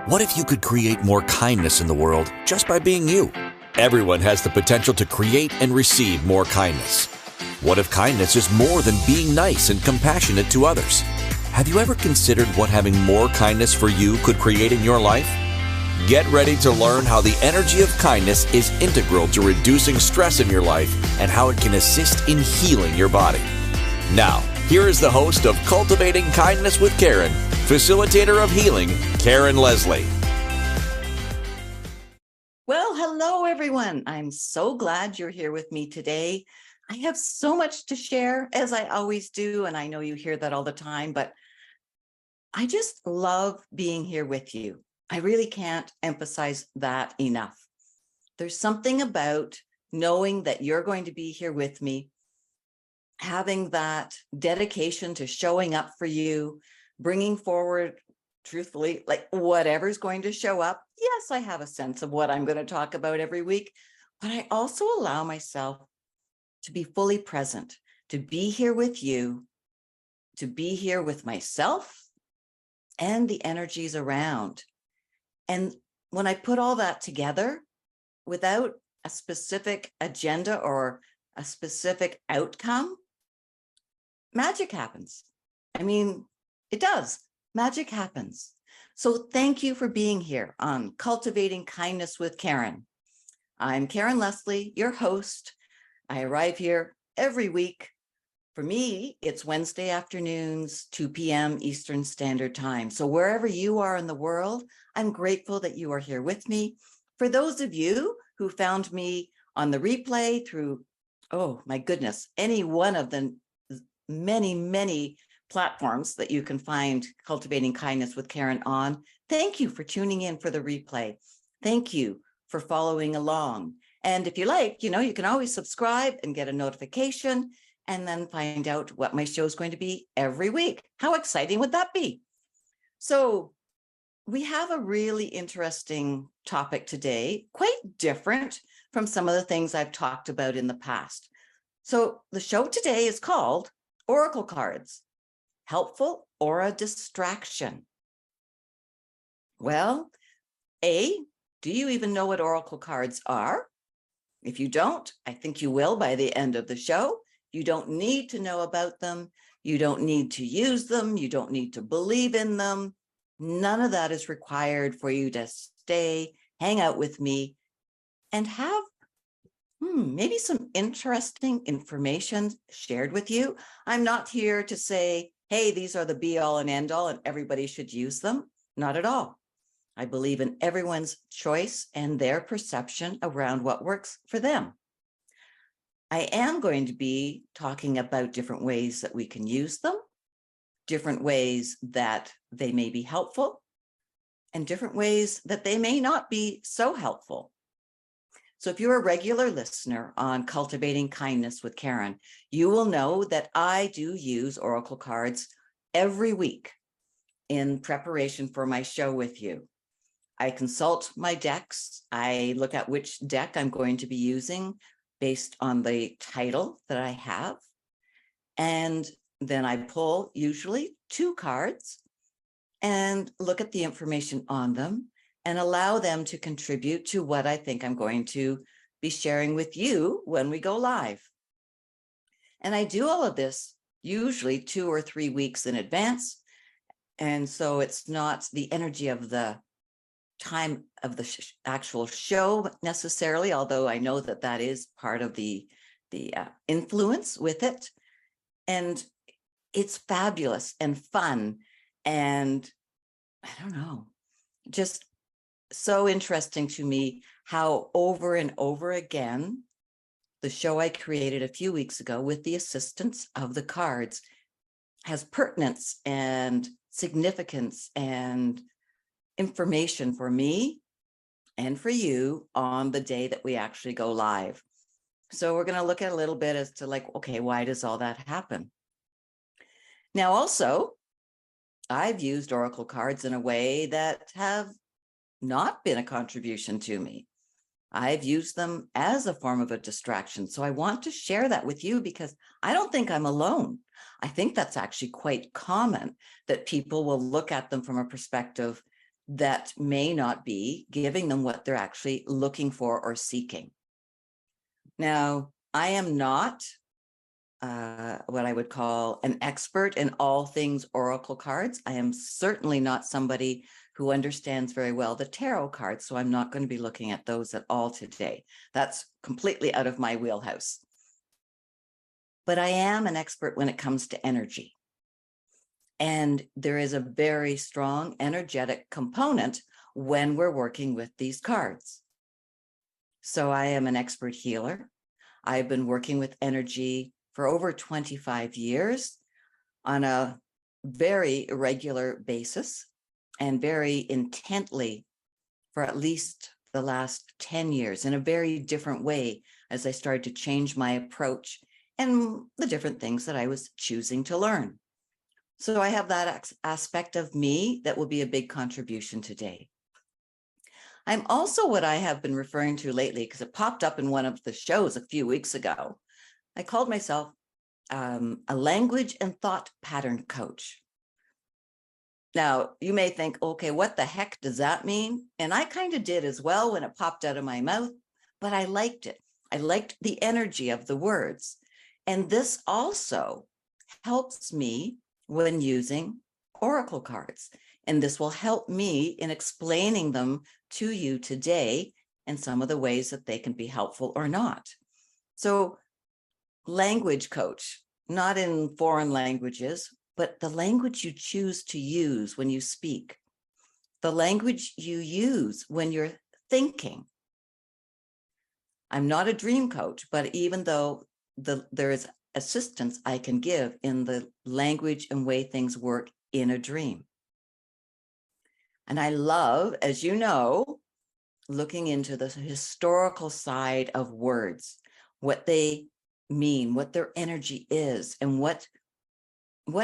What if you could create more kindness in the world just by being you? Everyone has the potential to create and receive more kindness. What if kindness is more than being nice and compassionate to others? Have you ever considered what having more kindness for you could create in your life? Get ready to learn how the energy of kindness is integral to reducing stress in your life and how it can assist in healing your body. Now, here is the host of Cultivating Kindness with Karen, facilitator of healing, Karen Leslie. Well, hello, everyone. I'm so glad you're here with me today. I have so much to share, as I always do, and I know you hear that all the time, but I just love being here with you. I really can't emphasize that enough. There's something about knowing that you're going to be here with me, having that dedication to showing up for you, bringing forward, truthfully, like whatever's going to show up. Yes, I have a sense of what I'm going to talk about every week, but I also allow myself to be fully present, to be here with you, to be here with myself and the energies around. And when I put all that together without a specific agenda or a specific outcome, magic happens. I mean, it does. Magic happens. So thank you for being here on Cultivating Kindness with Karen. I'm Karen Leslie, your host. I arrive here every week. For me, it's Wednesday afternoons, 2 p.m. Eastern Standard Time. So wherever you are in the world, I'm grateful that you are here with me. For those of you who found me on the replay through, oh my goodness, any one of the many platforms that you can find Cultivating Kindness with Karen on, thank you for tuning in for the replay. Thank you for following along. And if you like, you can always subscribe and get a notification and then find out what my show is going to be every week. How exciting would that be? So we have a really interesting topic today, quite different from some of the things I've talked about in the past. So the show today is called Oracle Cards, Helpful or a Distraction? Well, do you even know what Oracle cards are? If you don't, I think you will by the end of the show. You don't need to know about them. You don't need to use them. You don't need to believe in them. None of that is required for you to stay, hang out with me, and have maybe some interesting information shared with you. I'm not here to say, hey, these are the be all and end all and everybody should use them. Not at all. I believe in everyone's choice and their perception around what works for them. I am going to be talking about different ways that we can use them, different ways that they may be helpful, and different ways that they may not be so helpful. So if you're a regular listener on Cultivating Kindness with Karen, you will know that I do use Oracle cards every week in preparation for my show with you. I consult my decks. I look at which deck I'm going to be using based on the title that I have. And then I pull usually 2 cards and look at the information on them and allow them to contribute to what I think I'm going to be sharing with you when we go live. And I do all of this usually 2 or 3 weeks in advance. And so it's not the energy of the time of the actual show necessarily, although I know that that is part of the influence with it. And it's fabulous and fun. And I don't know, just so interesting to me how over and over again, the show I created a few weeks ago with the assistance of the cards has pertinence and significance and information for me and for you on the day that we actually go live. So we're going to look at a little bit as to okay, why does all that happen? Now, also, I've used Oracle cards in a way that have not been a contribution to me. I've used them as a form of a distraction. So I want to share that with you because I don't think I'm alone. I think that's actually quite common that people will look at them from a perspective that may not be giving them what they're actually looking for or seeking. Now, I am not what I would call an expert in all things oracle cards. I am certainly not somebody who understands very well the tarot cards, so I'm not going to be looking at those at all today. That's completely out of my wheelhouse. But I am an expert when it comes to energy. And there is a very strong energetic component when we're working with these cards. So I am an expert healer. I've been working with energy for over 25 years on a very irregular basis and very intently for at least the last 10 years in a very different way as I started to change my approach and the different things that I was choosing to learn. So I have that aspect of me that will be a big contribution today. I'm also what I have been referring to lately, because it popped up in one of the shows a few weeks ago. I called myself a language and thought pattern coach. Now, you may think, okay, what the heck does that mean? And I kind of did as well when it popped out of my mouth, but I liked it. I liked the energy of the words. And this also helps me when using oracle cards. And this will help me in explaining them to you today and some of the ways that they can be helpful or not. So language coach, not in foreign languages, but the language you choose to use when you speak, the language you use when you're thinking. I'm not a dream coach, but even though there is assistance I can give in the language and way things work in a dream. And I love, as you know, looking into the historical side of words, what they mean, what their energy is, and what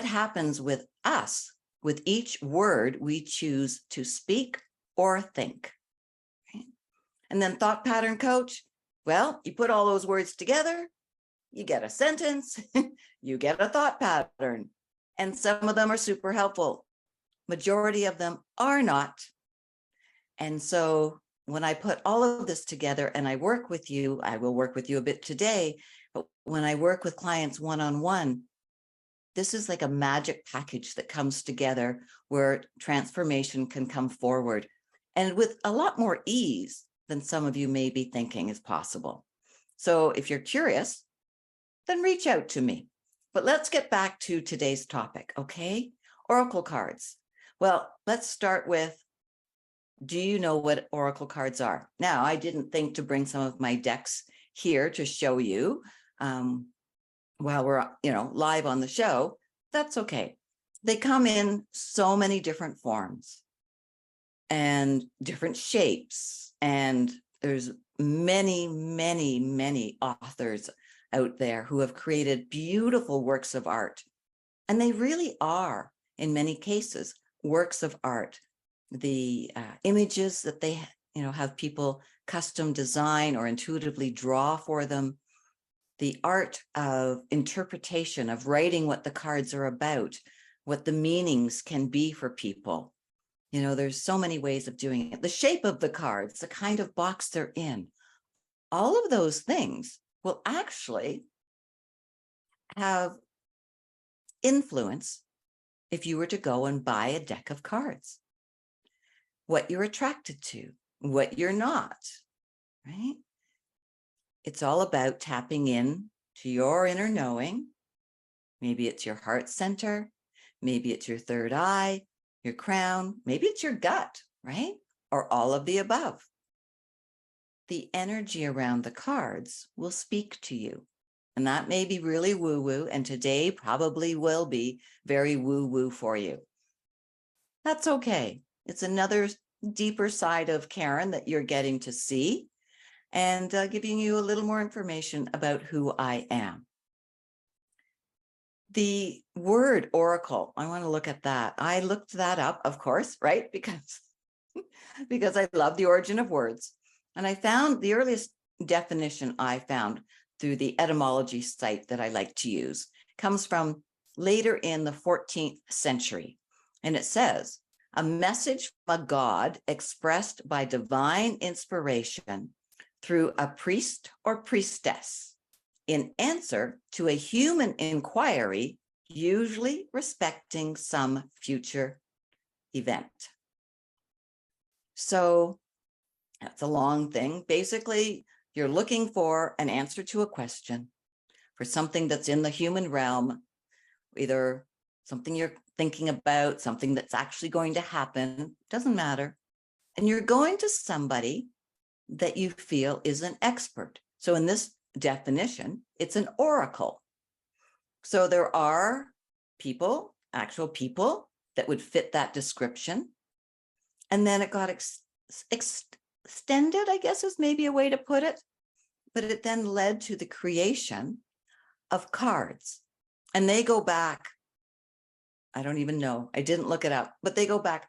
happens with us with each word we choose to speak or think. Right? And then thought pattern coach, well, you put all those words together, you get a sentence, you get a thought pattern, and some of them are super helpful. Majority of them are not. And so when I put all of this together and I work with you, I will work with you a bit today, but when I work with clients one-on-one, this is like a magic package that comes together where transformation can come forward and with a lot more ease than some of you may be thinking is possible. So if you're curious, then reach out to me. But let's get back to today's topic, okay? Oracle cards. Well, let's start with, do you know what oracle cards are? Now, I didn't think to bring some of my decks here to show you while we're, live on the show. That's okay. They come in so many different forms and different shapes. And there's many, many, many authors out there who have created beautiful works of art. And they really are, in many cases, works of art. The images that they, have people custom design or intuitively draw for them. The art of interpretation, of writing what the cards are about, what the meanings can be for people. There's so many ways of doing it. The shape of the cards, the kind of box they're in, all of those things will actually have influence if you were to go and buy a deck of cards. What you're attracted to, what you're not, right? It's all about tapping in to your inner knowing. Maybe it's your heart center. Maybe it's your third eye, your crown. Maybe it's your gut, right? Or all of the above. The energy around the cards will speak to you. And that may be really woo-woo, and today probably will be very woo-woo for you. That's okay. It's another deeper side of Karen that you're getting to see and giving you a little more information about who I am. The word oracle, I want to look at that. I looked that up, of course, right? Because I love the origin of words. And I found the earliest definition I found through the etymology site that I like to use comes from later in the 14th century. And it says, a message from a god expressed by divine inspiration through a priest or priestess in answer to a human inquiry, usually respecting some future event. So that's a long thing. Basically, you're looking for an answer to a question, for something that's in the human realm, either something you're thinking about, something that's actually going to happen, doesn't matter. And you're going to somebody that you feel is an expert. So in this definition, it's an oracle. So there are people, actual people that would fit that description. And then it got extended, I guess is maybe a way to put it. But it then led to the creation of cards. And they go back, I don't even know, I didn't look it up, but they go back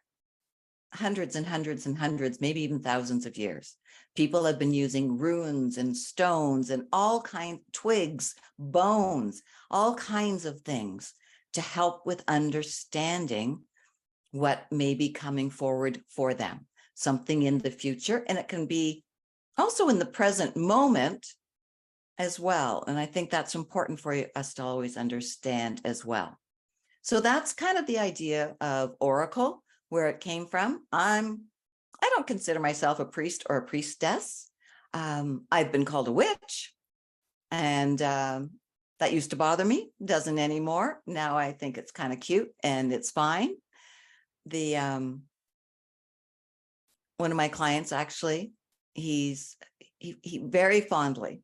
hundreds and hundreds and hundreds, maybe even thousands of years. People have been using runes and stones and all kinds, twigs, bones, all kinds of things to help with understanding what may be coming forward for them, something in the future. And it can be also in the present moment as well. And I think that's important for us to always understand as well. So that's kind of the idea of oracle, where it came from. I don't consider myself a priest or a priestess. I've been called a witch, and that used to bother me, doesn't anymore. Now I think it's kind of cute and it's fine. The one of my clients, actually, he very fondly,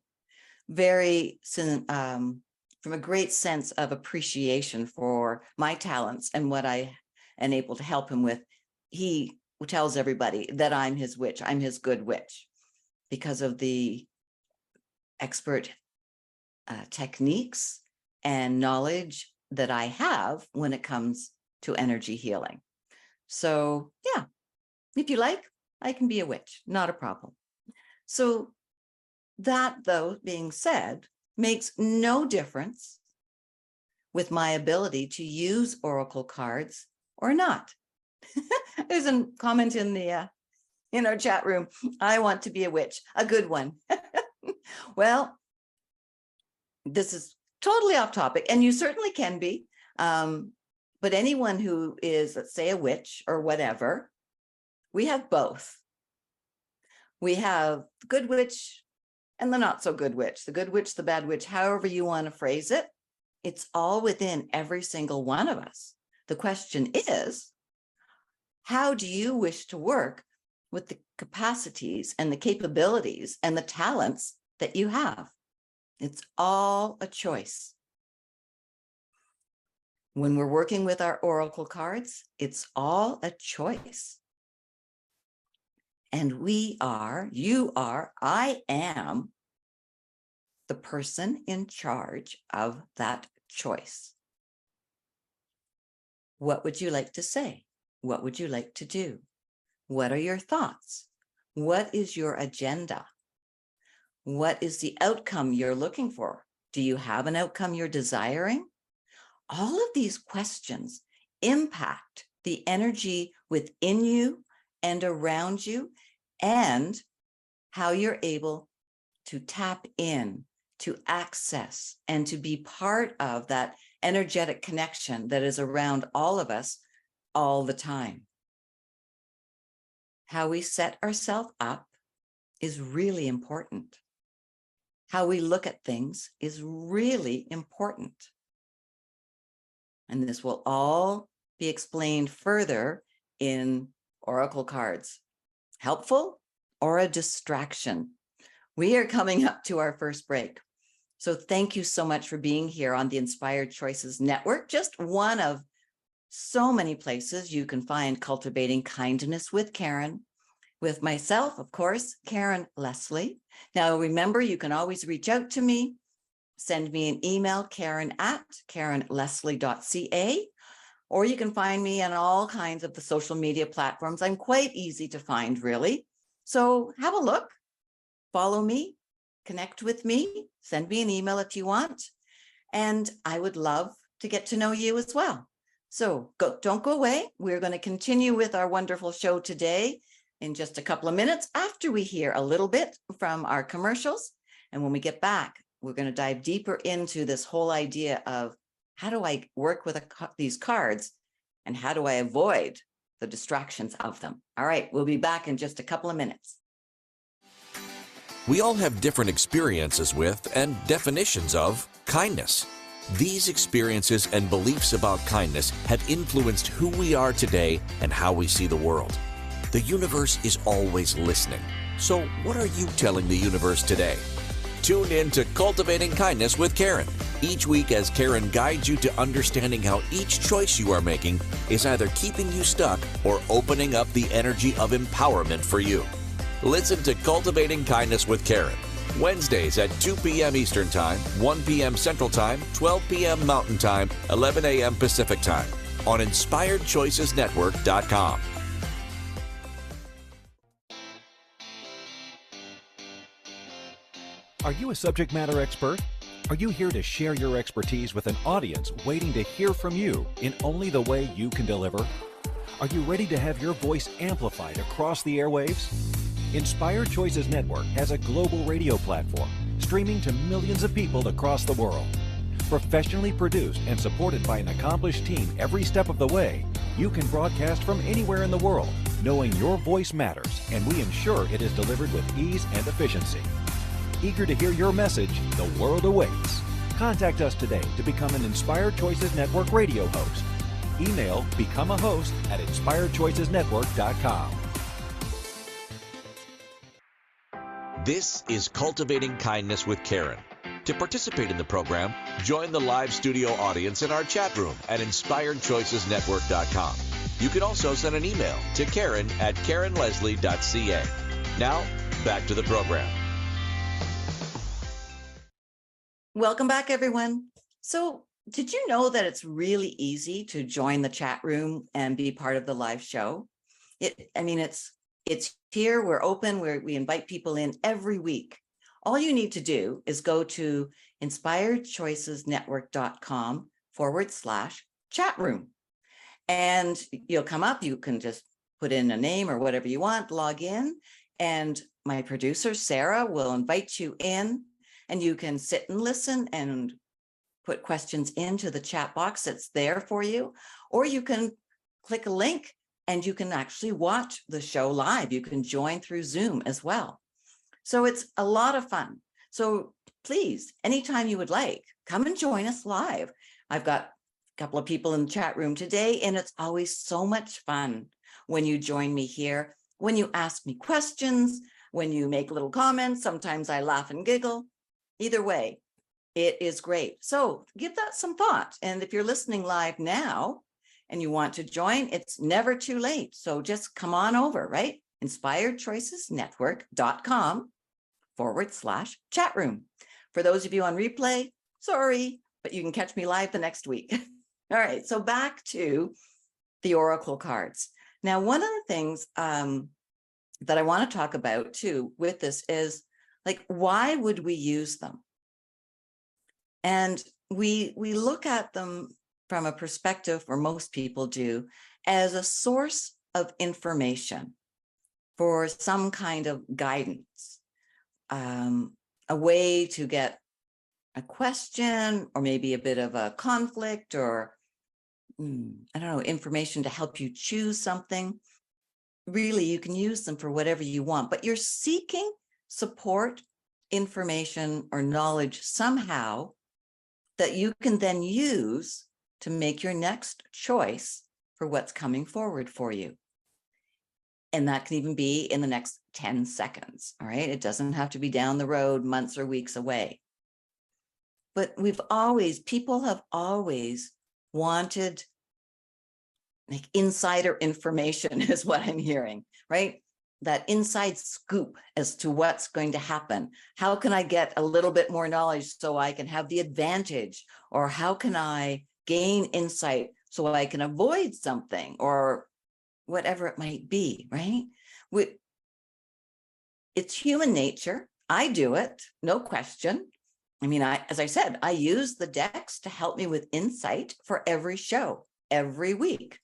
from a great sense of appreciation for my talents and what I am able to help him with, he tells everybody that I'm his witch, I'm his good witch, because of the expert techniques and knowledge that I have when it comes to energy healing. So yeah, if you like, I can be a witch, not a problem. So that, though, being said, makes no difference with my ability to use oracle cards or not. There's a comment in the in our chat room. I want to be a witch, a good one. Well, this is totally off topic, and you certainly can be. But anyone who is, let's say, a witch or whatever, we have both. We have the good witch and the not so good witch, the good witch, the bad witch, however you want to phrase it. It's all within every single one of us. The question is, how do you wish to work with the capacities and the capabilities and the talents that you have? It's all a choice. When we're working with our oracle cards, it's all a choice. And we are, you are, I am the person in charge of that choice. What would you like to say? What would you like to do? What are your thoughts? What is your agenda? What is the outcome you're looking for? Do you have an outcome you're desiring? All of these questions impact the energy within you and around you, and how you're able to tap in, to access, and to be part of that energetic connection that is around all of us all the time. How we set ourselves up is really important. How we look at things is really important. And this will all be explained further in oracle cards. Helpful or a distraction? We are coming up to our first break. So thank you so much for being here on the Inspired Choices Network, just one of so many places you can find Cultivating Kindness with Karen, with myself, of course, Karen Leslie. Now, remember, you can always reach out to me. Send me an email, karen@karenleslie.ca, or you can find me on all kinds of the social media platforms. I'm quite easy to find, really. So have a look, follow me, connect with me, send me an email if you want, and I would love to get to know you as well. So don't go away. We're going to continue with our wonderful show today in just a couple of minutes after we hear a little bit from our commercials. And when we get back, we're going to dive deeper into this whole idea of how do I work with these cards and how do I avoid the distractions of them? All right, we'll be back in just a couple of minutes. We all have different experiences with and definitions of kindness. These experiences and beliefs about kindness have influenced who we are today and how we see the world. The universe is always listening. So what are you telling the universe today? Tune in to Cultivating Kindness with Karen each week as Karen guides you to understanding how each choice you are making is either keeping you stuck or opening up the energy of empowerment for you. Listen to Cultivating Kindness with Karen, Wednesdays at 2 p.m. Eastern Time, 1 p.m. Central Time, 12 p.m. Mountain Time, 11 a.m. Pacific Time on InspiredChoicesNetwork.com. Are you a subject matter expert? Are you here to share your expertise with an audience waiting to hear from you in only the way you can deliver? Are you ready to have your voice amplified across the airwaves? Inspired Choices Network has a global radio platform streaming to millions of people across the world. Professionally produced and supported by an accomplished team every step of the way, you can broadcast from anywhere in the world, knowing your voice matters, and we ensure it is delivered with ease and efficiency. Eager to hear your message, the world awaits. Contact us today to become an Inspired Choices Network radio host. Email become a host at inspiredchoicesnetwork.com. This is Cultivating Kindness with Karen. To participate in the program, join the live studio audience in our chat room at inspiredchoicesnetwork.com. You can also send an email to Karen at karenleslie.ca. Now, back to the program. Welcome back, everyone. So did you know that it's really easy to join the chat room and be part of the live show? It's here, we're open, we invite people in every week. All you need to do is go to inspiredchoicesnetwork.com/chat room. And you'll come up, you can just put in a name or whatever you want, log in, and my producer, Sarah, will invite you in, and you can sit and listen and put questions into the chat box that's there for you, or you can click a link and you can actually watch the show live. You can join through Zoom as well. So it's a lot of fun. So please, anytime you would like, come and join us live. I've got a couple of people in the chat room today, and it's always so much fun when you join me here, when you ask me questions, when you make little comments. Sometimes I laugh and giggle. Either way, it is great. So give that some thought. And if you're listening live now, and you want to join, it's never too late. So just come on over, right? inspiredchoicesnetwork.com/chat room. For those of you on replay, sorry, but you can catch me live the next week. All right, so back to the Oracle cards. Now, one of the things that I want to talk about too with this is, like, why would we use them? And we look at them from a perspective, or most people do, as a source of information for some kind of guidance, a way to get a question or maybe a bit of a conflict, or I don't know, information to help you choose something. Really, you can use them for whatever you want, but you're seeking support, information, or knowledge somehow that you can then use to make your next choice for what's coming forward for you. And that can even be in the next 10 seconds, all right? It doesn't have to be down the road, months or weeks away. But people have always wanted, like, insider information is what I'm hearing, right? That inside scoop as to what's going to happen. How can I get a little bit more knowledge so I can have the advantage? Or how can I gain insight so I can avoid something, or whatever it might be, right? It's human nature. I do it, no question. I mean, as I said, I use the decks to help me with insight for every show, every week.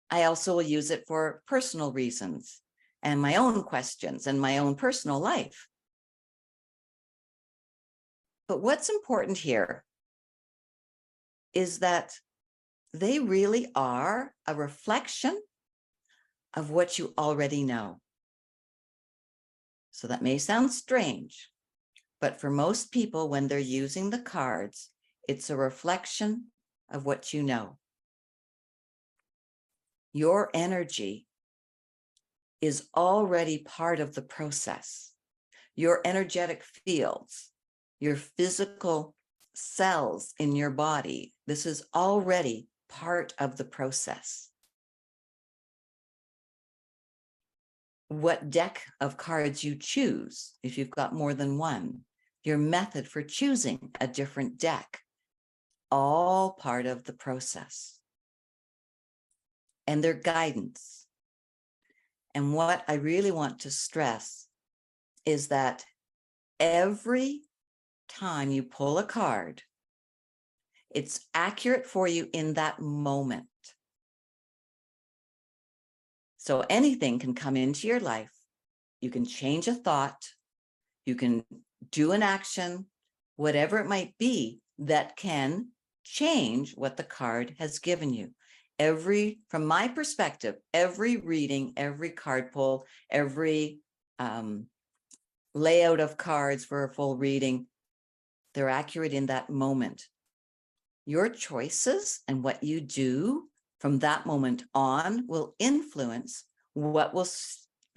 I also will use it for personal reasons and my own questions and my own personal life. But what's important here is that they really are a reflection of what you already know. So that may sound strange, but for most people, when they're using the cards, it's a reflection of what you know. Your energy is already part of the process. Your energetic fields, your physical cells in your body, this is already part of the process. What deck of cards you choose, if you've got more than one, your method for choosing a different deck, all part of the process. And their guidance. And what I really want to stress is that every time you pull a card, it's accurate for you in that moment. So anything can come into your life. You can change a thought. You can do an action, whatever it might be that can change what the card has given you. From my perspective, every reading, every card pull, every layout of cards for a full reading, they're accurate in that moment. Your choices and what you do from that moment on will influence what will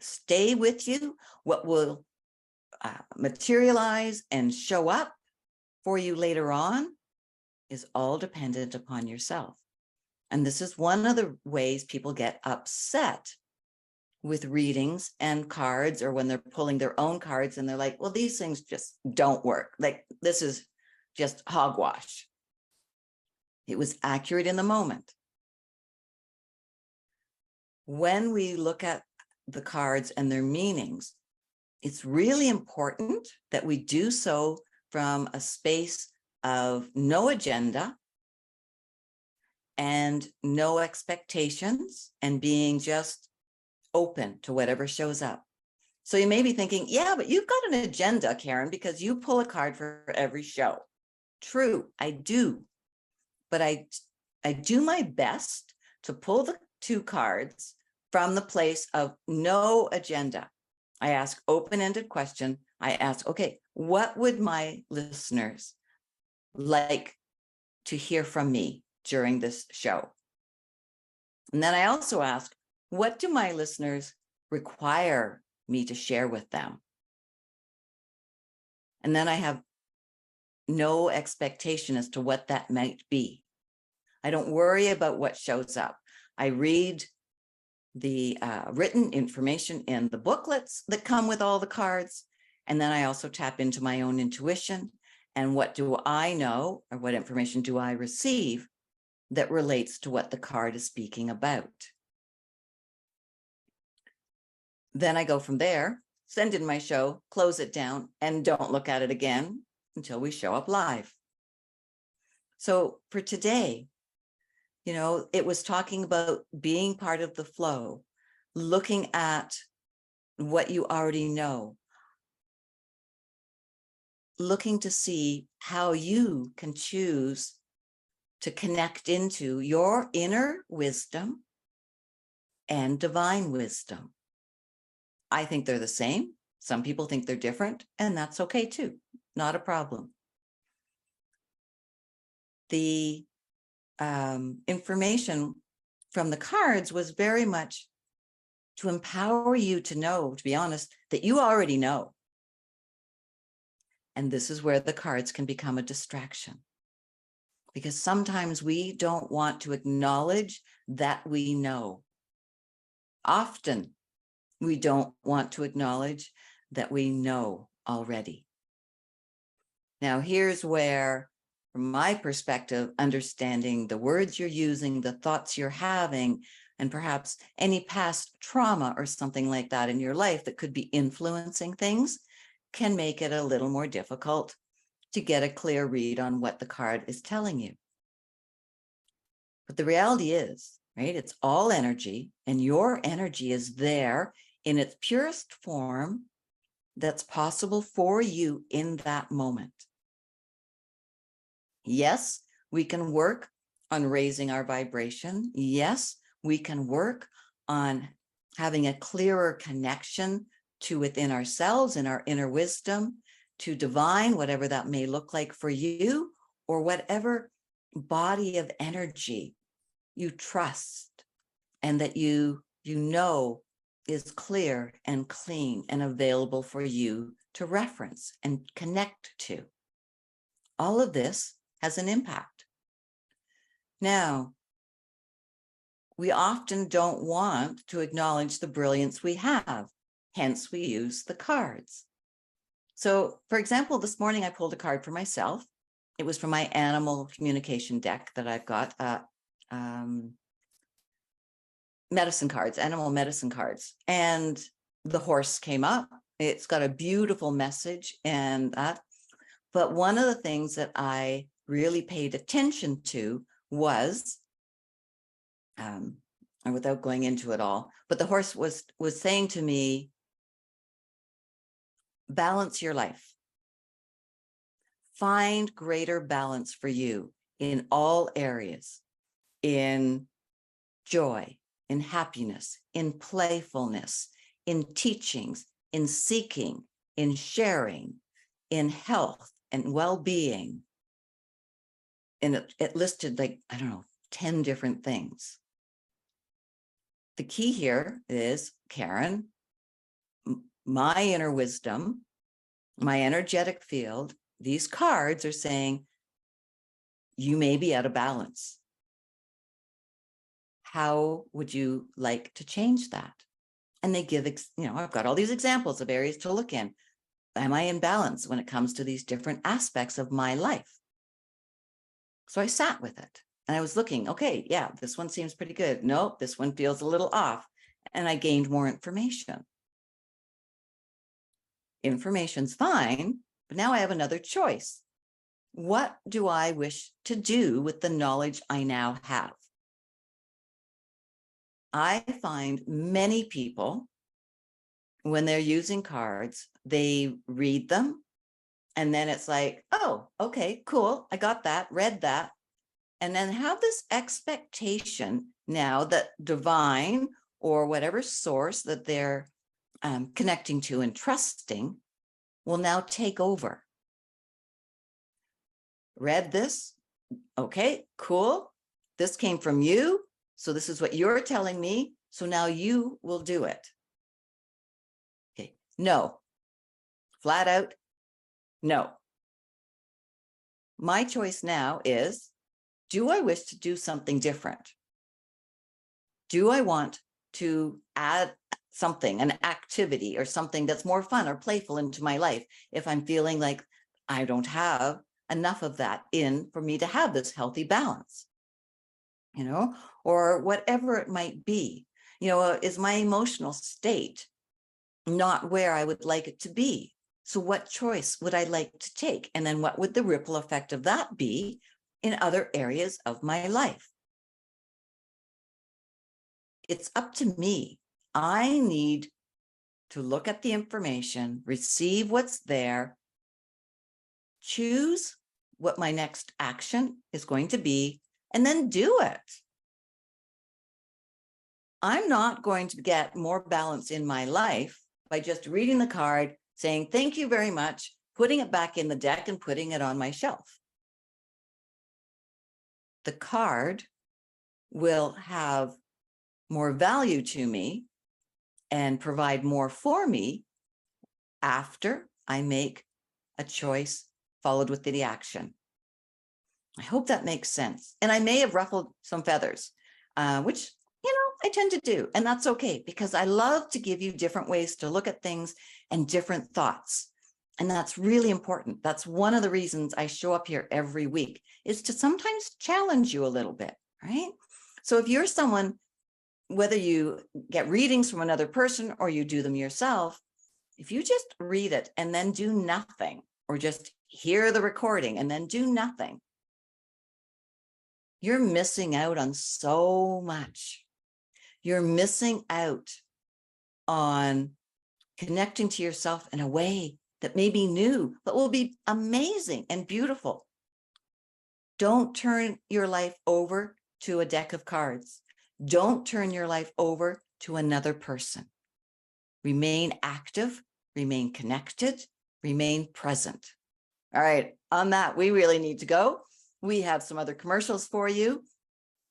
stay with you, what will materialize and show up for you later on is all dependent upon yourself. And this is one of the ways people get upset with readings and cards, or when they're pulling their own cards and they're like, well, these things just don't work. Like, this is just hogwash. It was accurate in the moment. When we look at the cards and their meanings, it's really important that we do so from a space of no agenda and no expectations, and being just open to whatever shows up. So you may be thinking, yeah, but you've got an agenda, Karen, because you pull a card for every show. True, I do. But I do my best to pull the two cards from the place of no agenda. I ask open-ended question. I ask, okay, what would my listeners like to hear from me during this show? And then I also ask, what do my listeners require me to share with them? And then I have no expectation as to what that might be. I don't worry about what shows up. I read the written information in the booklets that come with all the cards. And then I also tap into my own intuition. And what do I know, or what information do I receive that relates to what the card is speaking about? Then I go from there, send in my show, close it down, and don't look at it again until we show up live. So for today, it was talking about being part of the flow, looking at what you already know, looking to see how you can choose to connect into your inner wisdom and divine wisdom. I think they're the same. Some people think they're different, and that's okay too. Not a problem. The information from the cards was very much to empower you to know, to be honest, that you already know. And this is where the cards can become a distraction, because sometimes we don't want to acknowledge that we know. Often we don't want to acknowledge that we know already. Now, here's where, from my perspective, understanding the words you're using, the thoughts you're having, and perhaps any past trauma or something like that in your life that could be influencing things, can make it a little more difficult to get a clear read on what the card is telling you. But the reality is, right, it's all energy, and your energy is there in its purest form that's possible for you in that moment. Yes, we can work on raising our vibration. Yes, we can work on having a clearer connection to within ourselves and our inner wisdom, to divine, whatever that may look like for you, or whatever body of energy you trust and that you know is clear and clean and available for you to reference and connect to. All of this has an impact. Now, we often don't want to acknowledge the brilliance we have, hence we use the cards. So, for example, this morning I pulled a card for myself. It was from my animal communication deck that I've got, medicine cards, animal medicine cards. And the horse came up. It's got a beautiful message and that. But one of the things that I really paid attention to was, and without going into it all, but the horse was saying to me, balance your life. Find greater balance for you in all areas, in joy, in happiness, in playfulness, in teachings, in seeking, in sharing, in health and well-being. And it listed, like, I don't know, 10 different things. The key here is, Karen, my inner wisdom, my energetic field, these cards are saying, you may be out of balance. How would you like to change that? And they give, I've got all these examples of areas to look in. Am I in balance when it comes to these different aspects of my life? So I sat with it and I was looking, okay, yeah, this one seems pretty good. Nope, this one feels a little off. And I gained more information. Information's fine, but now I have another choice. What do I wish to do with the knowledge I now have? I find many people, when they're using cards, they read them and then it's like, oh, okay, cool. I got that, read that. And then have this expectation now that divine or whatever source that they're connecting to and trusting will now take over. Read this. Okay, cool. This came from you. So this is what you're telling me. So now you will do it. Okay, no. Flat out, no. My choice now is, do I wish to do something different? Do I want to add something, an activity or something that's more fun or playful into my life if I'm feeling like I don't have enough of that in for me to have this healthy balance, or whatever it might be? Is my emotional state not where I would like it to be? So what choice would I like to take? And then what would the ripple effect of that be in other areas of my life? It's up to me. I need to look at the information, receive what's there, choose what my next action is going to be, and then do it. I'm not going to get more balance in my life by just reading the card, saying, thank you very much, putting it back in the deck and putting it on my shelf. The card will have more value to me and provide more for me after I make a choice followed with the action. I hope that makes sense. And I may have ruffled some feathers, which, I tend to do. And that's okay, because I love to give you different ways to look at things and different thoughts. And that's really important. That's one of the reasons I show up here every week, is to sometimes challenge you a little bit, right? So if you're someone, whether you get readings from another person or you do them yourself, if you just read it and then do nothing, or just hear the recording and then do nothing, you're missing out on so much. You're missing out on connecting to yourself in a way that may be new, but will be amazing and beautiful. Don't turn your life over to a deck of cards. Don't turn your life over to another person. Remain active, remain connected, remain present. All right, on that, we really need to go. We have some other commercials for you.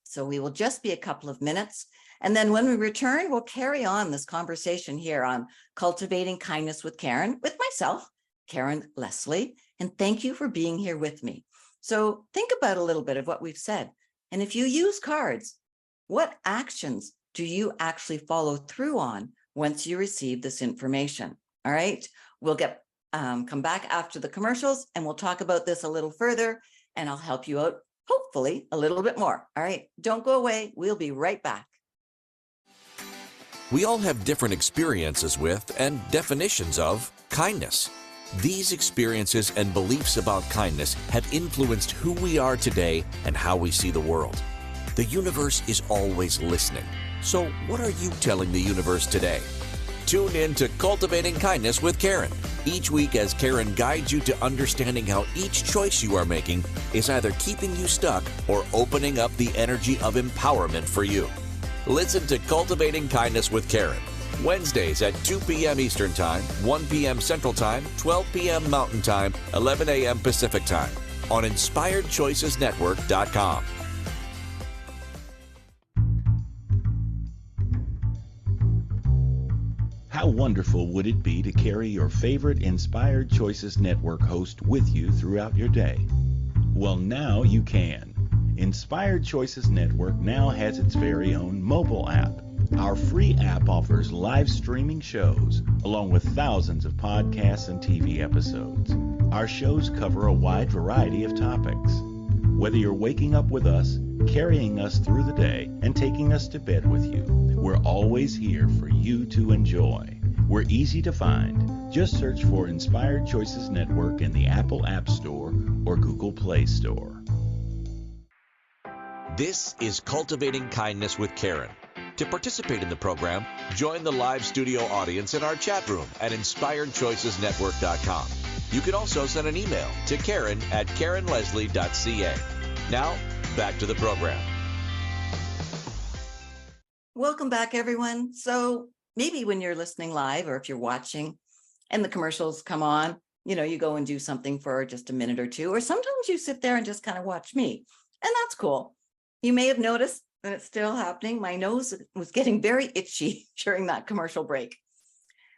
So we will just be a couple of minutes. And then when we return, we'll carry on this conversation here on Cultivating Kindness with Karen, with myself, Karen Leslie. And thank you for being here with me. So think about a little bit of what we've said. And if you use cards, what actions do you actually follow through on once you receive this information? All right, we'll come back after the commercials and we'll talk about this a little further and I'll help you out, hopefully a little bit more. All right, don't go away. We'll be right back. We all have different experiences with and definitions of kindness. These experiences and beliefs about kindness have influenced who we are today and how we see the world. The universe is always listening. So what are you telling the universe today? Tune in to Cultivating Kindness with Karen each week as Karen guides you to understanding how each choice you are making is either keeping you stuck or opening up the energy of empowerment for you. Listen to Cultivating Kindness with Karen, Wednesdays at 2 p.m. Eastern Time, 1 p.m. Central Time, 12 p.m. Mountain Time, 11 a.m. Pacific Time on InspiredChoicesNetwork.com. How wonderful would it be to carry your favorite Inspired Choices Network host with you throughout your day? Well, now you can. Inspired Choices Network now has its very own mobile app. Our free app offers live streaming shows, along with thousands of podcasts and TV episodes. Our shows cover a wide variety of topics. Whether you're waking up with us, carrying us through the day, and taking us to bed with you, we're always here for you to enjoy. We're easy to find. Just search for Inspired Choices Network in the Apple App Store or Google Play Store. This is Cultivating Kindness with Karen. To participate in the program, join the live studio audience in our chat room at InspiredChoicesNetwork.com. You can also send an email to Karen@KarenLeslie.ca. Now, back to the program. Welcome back, everyone. So maybe when you're listening live or if you're watching and the commercials come on, you go and do something for just a minute or two, or sometimes you sit there and just kind of watch me, and that's cool. You may have noticed that it's still happening. My nose was getting very itchy during that commercial break.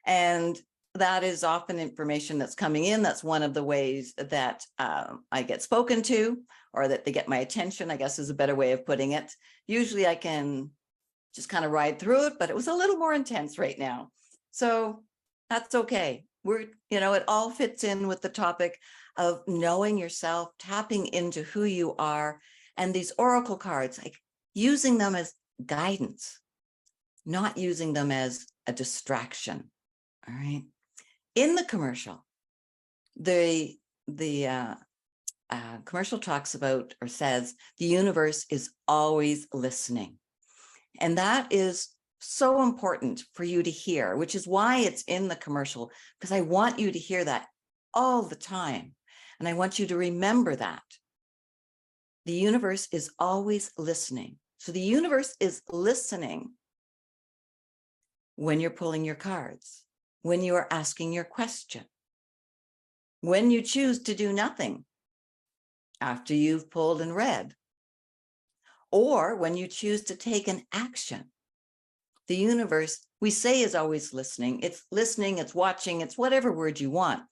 And that is often information that's coming in. That's one of the ways that I get spoken to, or that they get my attention, I guess is a better way of putting it. Usually I can just kind of ride through it, but it was a little more intense right now. So that's okay. It all fits in with the topic of knowing yourself, tapping into who you are, and these oracle cards, like using them as guidance, not using them as a distraction. All right. In the commercial, the commercial talks about or says the universe is always listening. And that is so important for you to hear, which is why it's in the commercial, because I want you to hear that all the time. And I want you to remember that. The universe is always listening. So the universe is listening when you're pulling your cards, when you are asking your question, when you choose to do nothing after you've pulled and read, or when you choose to take an action. The universe, we say, is always listening. It's listening, it's watching, it's whatever word you want.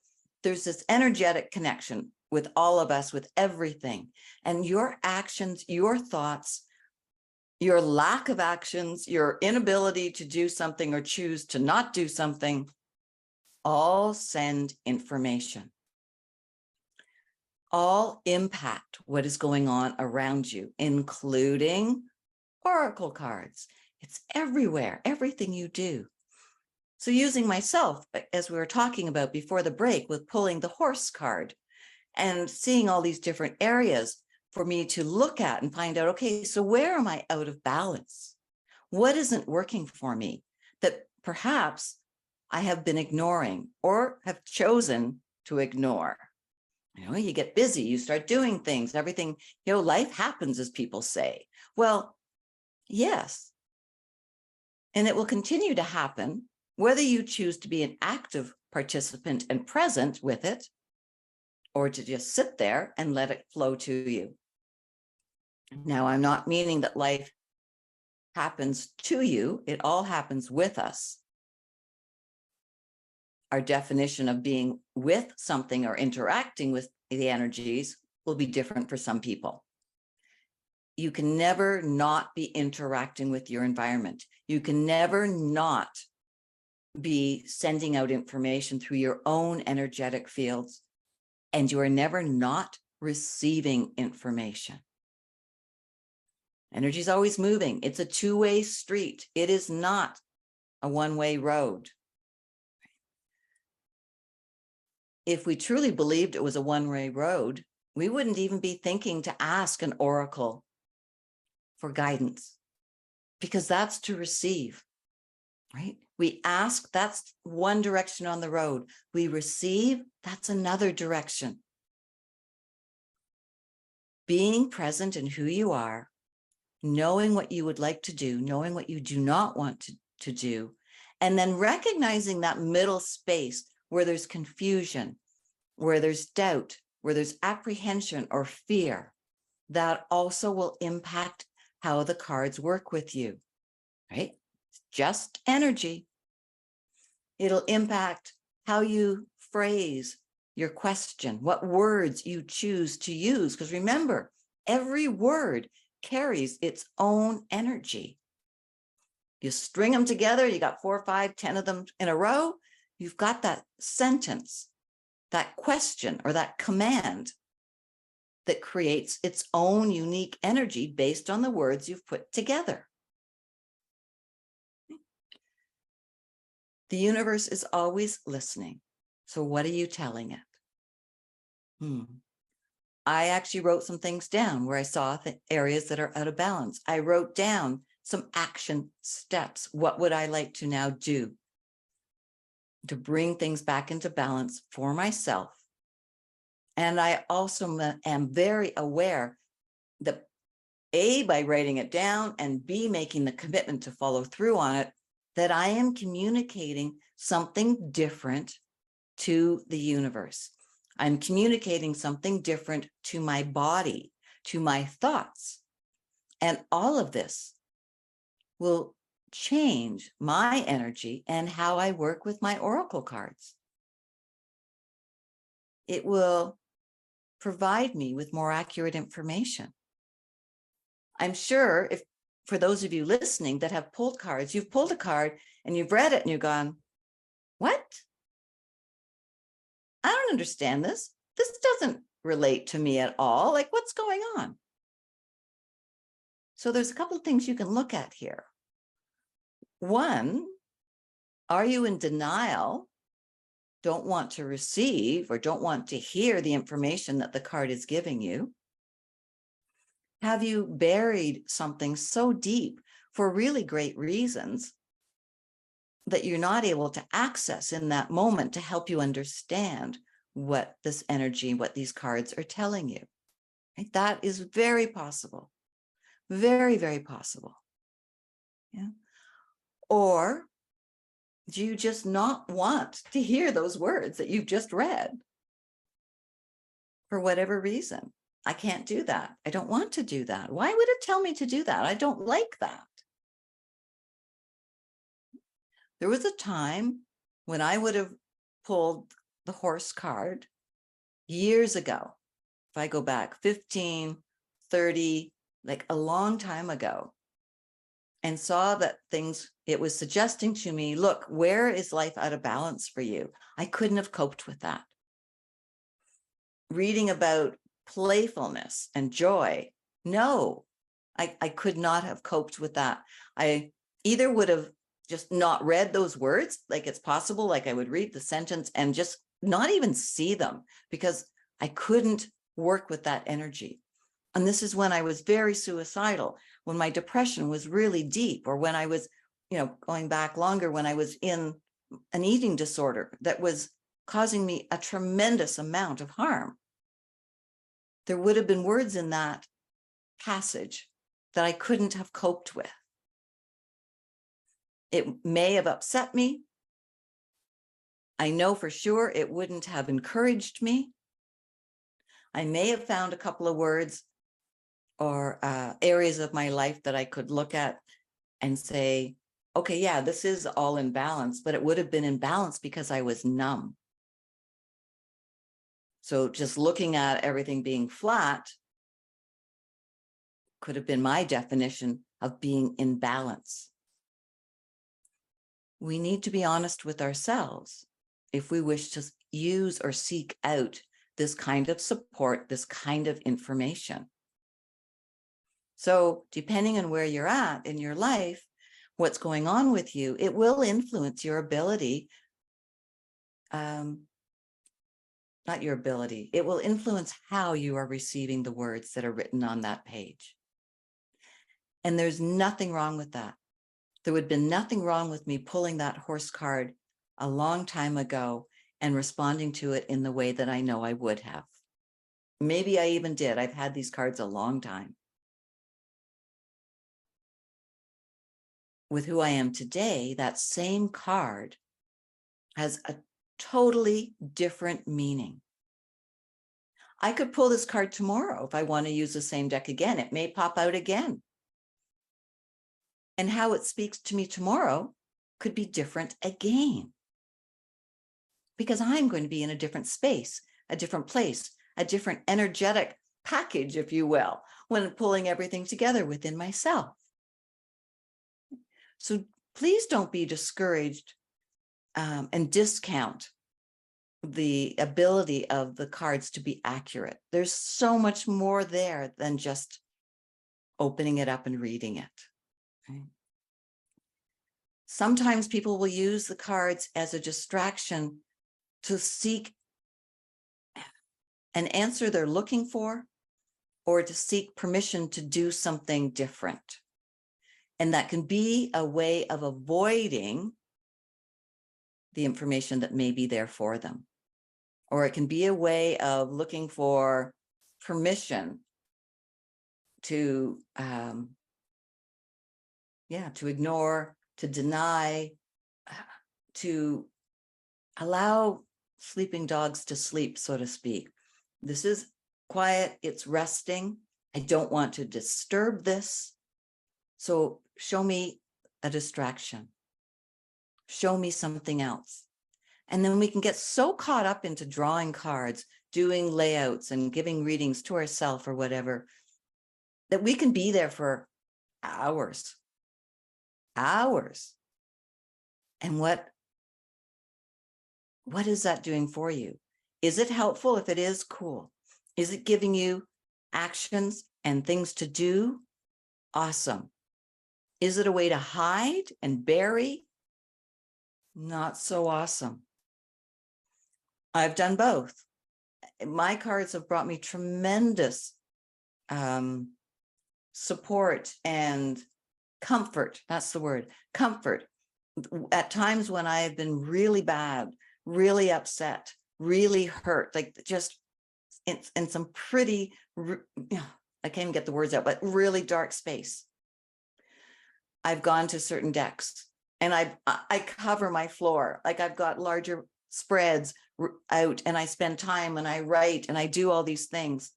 There's this energetic connection with all of us, with everything. And your actions, your thoughts, your lack of actions, your inability to do something or choose to not do something, all send information. All impact what is going on around you, including oracle cards. It's everywhere, everything you do. So using myself, as we were talking about before the break with pulling the horse card and seeing all these different areas for me to look at and find out, okay, so where am I out of balance? What isn't working for me that perhaps I have been ignoring or have chosen to ignore? You get busy, you start doing things, everything, life happens, as people say. Well, yes. And it will continue to happen whether you choose to be an active participant and present with it, or to just sit there and let it flow to you. Now, I'm not meaning that life happens to you. It all happens with us. Our definition of being with something or interacting with the energies will be different for some people. You can never not be interacting with your environment. You can never not be sending out information through your own energetic fields, and you are never not receiving information. Energy is always moving. It's a two-way street. It is not a one-way road. If we truly believed it was a one-way road, we wouldn't even be thinking to ask an oracle for guidance, because that's to receive, right? We ask, that's one direction on the road. We receive, that's another direction. Being present in who you are, knowing what you would like to do, knowing what you do not want to do, and then recognizing that middle space where there's confusion, where there's doubt, where there's apprehension or fear, that also will impact how the cards work with you, right? It's just energy. It'll impact how you phrase your question, what words you choose to use. Because remember, every word carries its own energy. You string them together, you got 4, 5, 10 of them in a row, you've got that sentence, that question, or that command that creates its own unique energy based on the words you've put together. The universe is always listening. So what are you telling it? I actually wrote some things down where I saw the areas that are out of balance. I wrote down some action steps. What would I like to now do to bring things back into balance for myself? And I also am very aware that A, by writing it down, and B, making the commitment to follow through on it, that I am communicating something different to the universe. I'm communicating something different to my body, to my thoughts. And all of this will change my energy and how I work with my oracle cards. It will provide me with more accurate information. I'm sure if, for those of you listening that have pulled cards, you've pulled a card and you've read it and you've gone, what? I don't understand this. This doesn't relate to me at all. Like, what's going on? So there's a couple of things you can look at here. One, are you in denial, don't want to receive or don't want to hear the information that the card is giving you? Have you buried something so deep for really great reasons that you're not able to access in that moment to help you understand what this energy, what these cards are telling you? Right? That is very possible. Very, very possible. Yeah. Or do you just not want to hear those words that you've just read? For whatever reason, I can't do that. I don't want to do that. Why would it tell me to do that? I don't like that. There was a time when I would have pulled the horse card years ago. If I go back 15, 30, like a long time ago, and saw that things, it was suggesting to me, look, where is life out of balance for you? I couldn't have coped with that. Reading about playfulness and joy, no, I could not have coped with that. I either would have just not read those words, like it's possible, like I would read the sentence and just not even see them because I couldn't work with that energy. And this is when I was very suicidal, when my depression was really deep, or when I was, going back longer, when I was in an eating disorder that was causing me a tremendous amount of harm. There would have been words in that passage that I couldn't have coped with. It may have upset me. I know for sure it wouldn't have encouraged me. I may have found a couple of words or areas of my life that I could look at and say, okay, yeah, this is all in balance, but it would have been in balance because I was numb. So just looking at everything being flat could have been my definition of being in balance. We need to be honest with ourselves if we wish to use or seek out this kind of support, this kind of information. So depending on where you're at in your life, what's going on with you, it will influence your ability, not your ability, it will influence how you are receiving the words that are written on that page. And there's nothing wrong with that. There would have been nothing wrong with me pulling that horse card a long time ago and responding to it in the way that I know I would have. Maybe I even did. I've had these cards a long time. With who I am today, that same card has a totally different meaning. I could pull this card tomorrow if I want to use the same deck again. It may pop out again. And how it speaks to me tomorrow could be different again. Because I'm going to be in a different space, a different place, a different energetic package, if you will, when pulling everything together within myself. So please don't be discouraged and discount the ability of the cards to be accurate. There's so much more there than just opening it up and reading it. Okay? Sometimes people will use the cards as a distraction to seek an answer they're looking for, or to seek permission to do something different. And that can be a way of avoiding the information that may be there for them. Or it can be a way of looking for permission to, to ignore, to deny, to allow sleeping dogs to sleep, so to speak. This is quiet, it's resting. I don't want to disturb this. So show me a distraction. Show me something else. And then we can get so caught up into drawing cards, doing layouts and giving readings to ourselves or whatever, that we can be there for hours. And what is that doing for you? Is it helpful? If it is, cool. Is it giving you actions and things to do? Awesome. Is it a way to hide and bury? Not so awesome. I've done both. My cards have brought me tremendous support and comfort. That's the word, comfort. At times when I have been really bad, really upset, really hurt, like just in some pretty, I can't even get the words out, but really dark space. I've gone to certain decks and I cover my floor. Like I've got larger spreads out and I spend time and I write and I do all these things.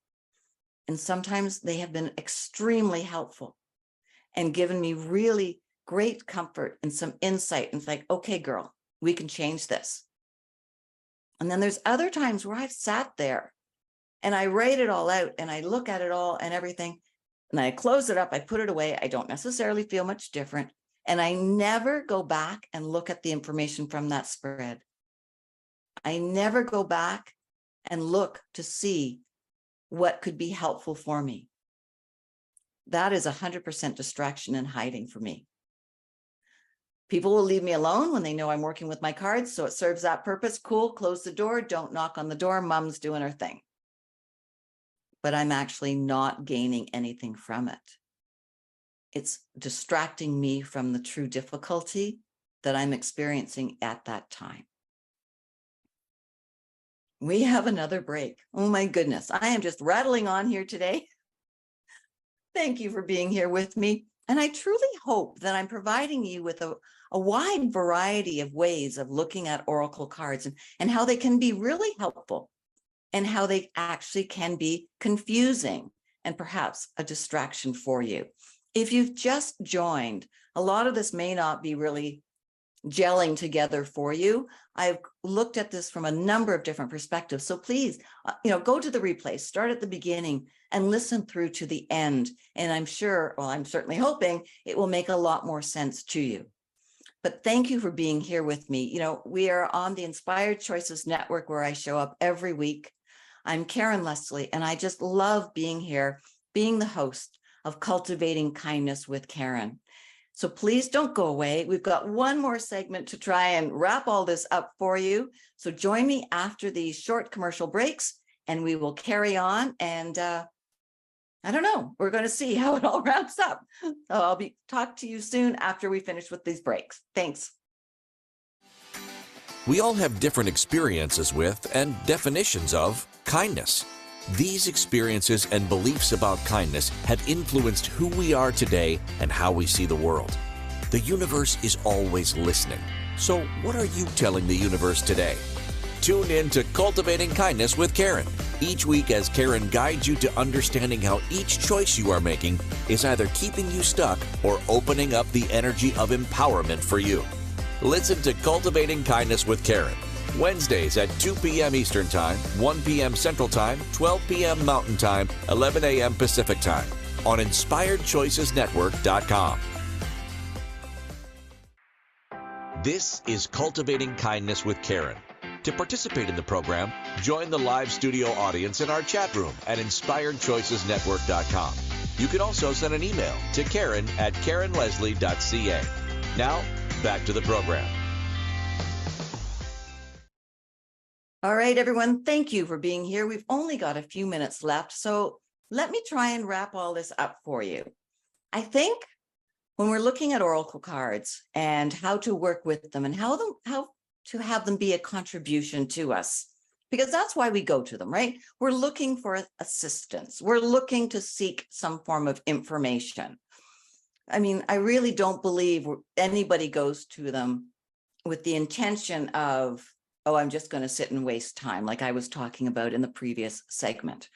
And sometimes they have been extremely helpful and given me really great comfort and some insight. And it's like, okay, girl, we can change this. And then there's other times where I've sat there and I write it all out and I look at it all and everything. And I close it up, I put it away. I don't necessarily feel much different. And I never go back and look at the information from that spread. I never go back and look to see what could be helpful for me. That is 100% distraction and hiding for me. People will leave me alone when they know I'm working with my cards, so it serves that purpose. Cool, close the door, don't knock on the door, mom's doing her thing. but I'm actually not gaining anything from it. It's distracting me from the true difficulty that I'm experiencing at that time. We have another break. Oh my goodness, I am just rattling on here today. Thank you for being here with me. And I truly hope that I'm providing you with a wide variety of ways of looking at oracle cards and how they can be really helpful and how they actually can be confusing and perhaps a distraction for you. If you've just joined, a lot of this may not be really gelling together for you. I've looked at this from a number of different perspectives. So please, go to the replay, start at the beginning and listen through to the end. And I'm sure, well, I'm certainly hoping it will make a lot more sense to you. But thank you for being here with me. We are on the Inspired Choices Network where I show up every week. I'm Karen Leslie, and I just love being here, being the host of Cultivating Kindness with Karen. So please don't go away. We've got one more segment to try and wrap all this up for you. So join me after these short commercial breaks and we will carry on. And I don't know, we're going to see how it all wraps up. So I'll talk to you soon after we finish with these breaks. Thanks. We all have different experiences with and definitions of kindness. These experiences and beliefs about kindness have influenced who we are today and how we see the world. The universe is always listening. So what are you telling the universe today? Tune in to Cultivating Kindness with Karen each week as Karen guides you to understanding how each choice you are making is either keeping you stuck or opening up the energy of empowerment for you. Listen to Cultivating Kindness with Karen Wednesdays at 2 p.m. Eastern Time, 1 p.m. Central Time, 12 p.m. Mountain Time, 11 a.m. Pacific Time on InspiredChoicesNetwork.com. This is Cultivating Kindness with Karen. To participate in the program, join the live studio audience in our chat room at InspiredChoicesNetwork.com. You can also send an email to Karen@KarenLeslie.ca. Now, back to the program. All right, everyone, thank you for being here. We've only got a few minutes left, so let me try and wrap all this up for you. I think when we're looking at oracle cards and how to work with them and how to have them be a contribution to us, because that's why we go to them, right? We're looking for assistance. We're looking to seek some form of information. I mean, I really don't believe anybody goes to them with the intention of, oh, I'm just going to sit and waste time, like I was talking about in the previous segment.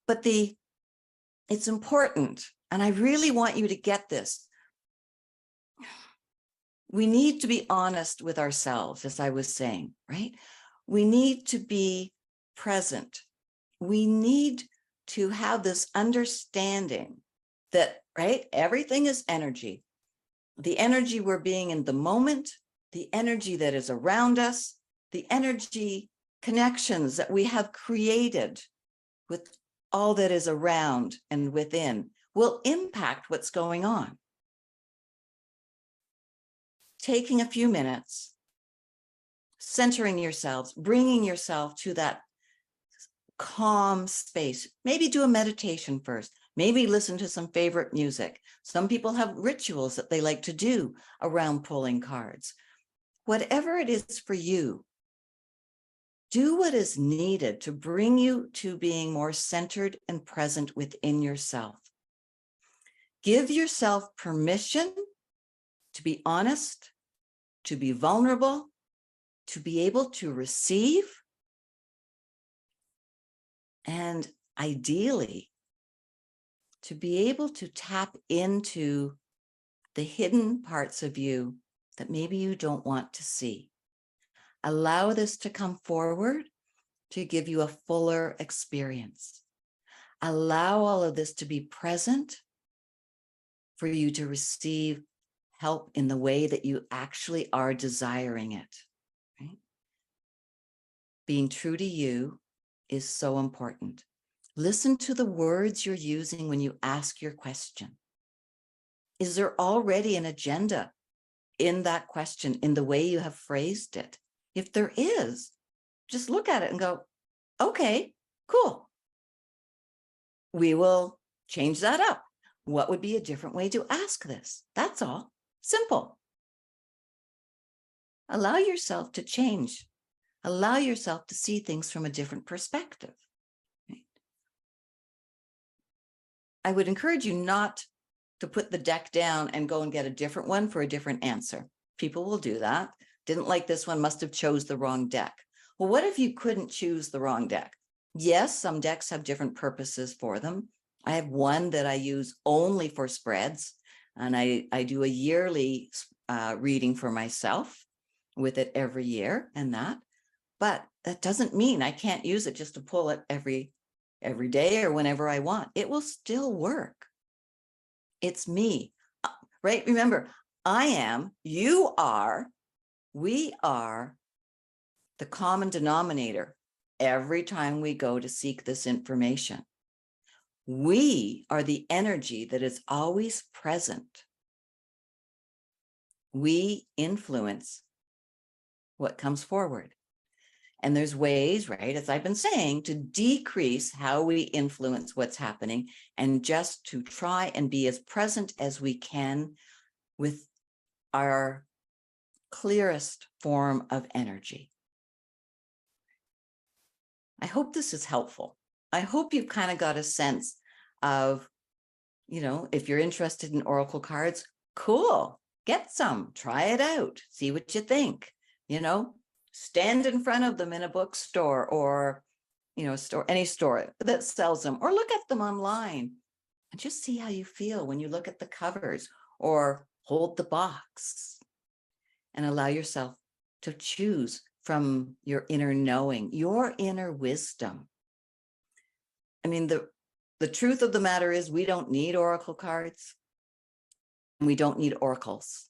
But it's important, and I really want you to get this. We need to be honest with ourselves, as I was saying, right? We need to be present. We need to have this understanding that, right, everything is energy. The energy we're being in the moment, the energy that is around us, the energy connections that we have created with all that is around and within will impact what's going on. Taking a few minutes, centering yourselves, bringing yourself to that calm space. Maybe do a meditation first. Maybe listen to some favorite music. Some people have rituals that they like to do around pulling cards. Whatever it is for you, do what is needed to bring you to being more centered and present within yourself. Give yourself permission to be honest, to be vulnerable, to be able to receive, and ideally, to be able to tap into the hidden parts of you that maybe you don't want to see. Allow this to come forward to give you a fuller experience. Allow all of this to be present for you to receive help in the way that you actually are desiring it. Right? Being true to you is so important. Listen to the words you're using when you ask your question. Is there already an agenda in that question, in the way you have phrased it? If there is, just look at it and go, okay, cool. we will change that up. What would be a different way to ask this? That's all. Simple. Allow yourself to change. Allow yourself to see things from a different perspective. Right? I would encourage you not to put the deck down and go and get a different one for a different answer. People will do that. Didn't like this one, must have chose the wrong deck. Well, what if you couldn't choose the wrong deck? Yes, some decks have different purposes for them. I have one that I use only for spreads, and I do a yearly reading for myself with it every year and that. But that doesn't mean I can't use it just to pull it every day or whenever I want. It will still work. It's me, right? Remember, I am, you are, we are the common denominator every time we go to seek this information. We are the energy that is always present. We influence what comes forward. And there's ways, right, as I've been saying, to decrease how we influence what's happening and just to try and be as present as we can with our clearest form of energy. I hope this is helpful. I hope you've kind of got a sense of, if you're interested in oracle cards, cool, get some, try it out, see what you think, stand in front of them in a bookstore or, any store that sells them, or look at them online and just see how you feel when you look at the covers or hold the box and allow yourself to choose from your inner knowing, your inner wisdom. I mean, the truth of the matter is we don't need oracle cards. And we don't need oracles.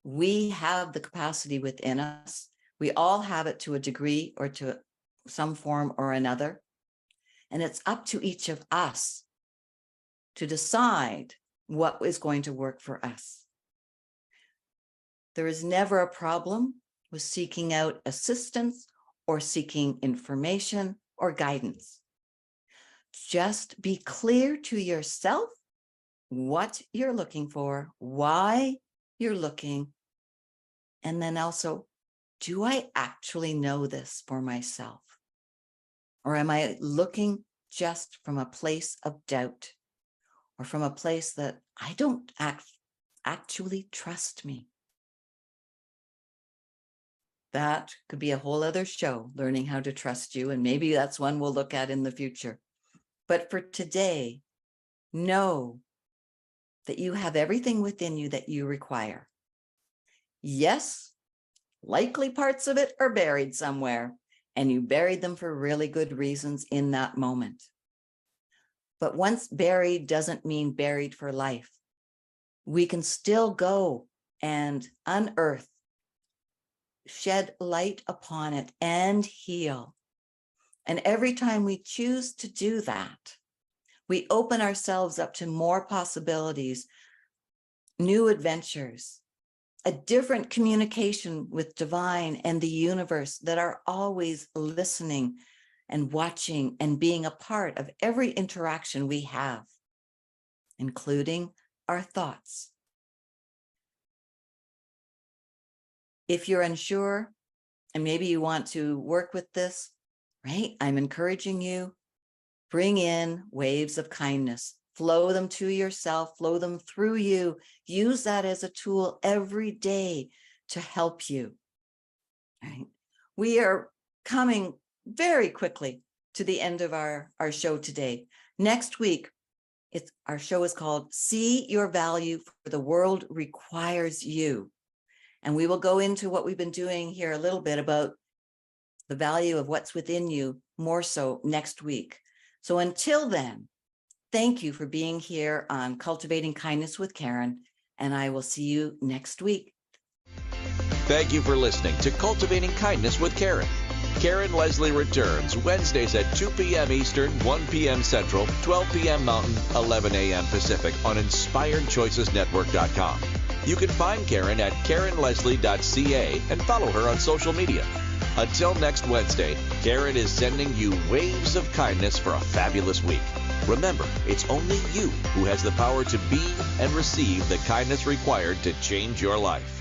We have the capacity within us. We all have it to a degree or to some form or another. And it's up to each of us to decide what is going to work for us. There is never a problem with seeking out assistance or seeking information or guidance. Just be clear to yourself what you're looking for, why you're looking, and then also, do I actually know this for myself? Or am I looking just from a place of doubt or from a place that I don't actually trust me? That could be a whole other show, learning how to trust you. And maybe that's one we'll look at in the future. But for today, know that you have everything within you that you require. Yes, likely parts of it are buried somewhere, and you buried them for really good reasons in that moment. But once buried doesn't mean buried for life. We can still go and unearth, shed light upon it, and heal. And every time we choose to do that, we open ourselves up to more possibilities, new adventures, a different communication with divine and the universe that are always listening and watching and being a part of every interaction we have, including our thoughts. If you're unsure and maybe you want to work with this, right? I'm encouraging you, bring in waves of kindness, flow them to yourself, flow them through you. Use that as a tool every day to help you. Right? We are coming very quickly to the end of our show today. Next week, our show is called See Your Value, for the World Requires You. And we will go into what we've been doing here a little bit about the value of what's within you more so next week. So until then, thank you for being here on Cultivating Kindness with Karen, and I will see you next week. Thank you for listening to Cultivating Kindness with Karen. Karen Leslie returns Wednesdays at 2 p.m. Eastern, 1 p.m. Central, 12 p.m. Mountain, 11 a.m. Pacific on InspiredChoicesNetwork.com. You can find Karen at KarenLeslie.ca and follow her on social media. Until next Wednesday, Karen is sending you waves of kindness for a fabulous week. Remember, it's only you who has the power to be and receive the kindness required to change your life.